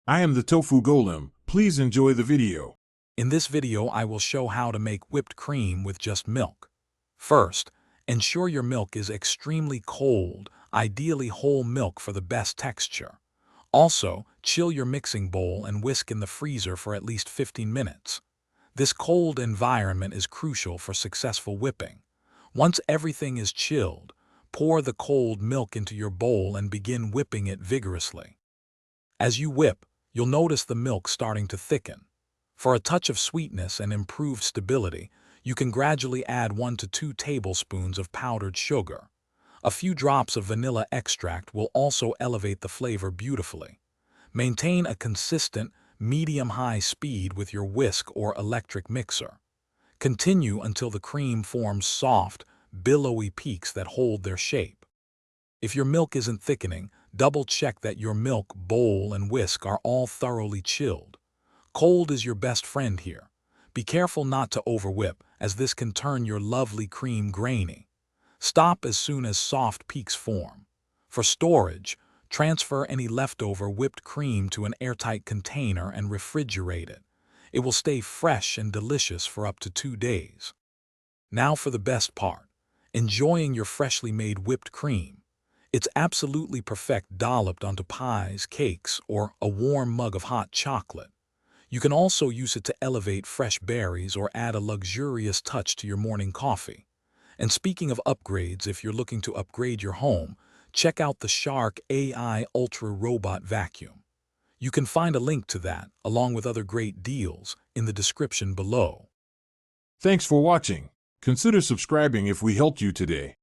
I am the Tofu Golem. Please enjoy the video. In this video, I will show how to make whipped cream with just milk. First, ensure your milk is extremely cold, ideally whole milk for the best texture. Also, chill your mixing bowl and whisk in the freezer for at least 15 minutes. This cold environment is crucial for successful whipping. Once everything is chilled, pour the cold milk into your bowl and begin whipping it vigorously. As you whip, you'll notice the milk starting to thicken. For a touch of sweetness and improved stability, you can gradually add 1 to 2 tablespoons of powdered sugar. A few drops of vanilla extract will also elevate the flavor beautifully. Maintain a consistent, medium-high speed with your whisk or electric mixer. Continue until the cream forms soft, billowy peaks that hold their shape. If your milk isn't thickening, double-check that your milk, bowl, and whisk are all thoroughly chilled. Cold is your best friend here. Be careful not to overwhip, as this can turn your lovely cream grainy. Stop as soon as soft peaks form. For storage, transfer any leftover whipped cream to an airtight container and refrigerate it. It will stay fresh and delicious for up to 2 days. Now for the best part, enjoying your freshly made whipped cream. It's absolutely perfect dolloped onto pies, cakes, or a warm mug of hot chocolate. You can also use it to elevate fresh berries or add a luxurious touch to your morning coffee. And speaking of upgrades, if you're looking to upgrade your home, check out the Shark AI Ultra Robot Vacuum. You can find a link to that, along with other great deals, in the description below. Thanks for watching. Consider subscribing if we helped you today.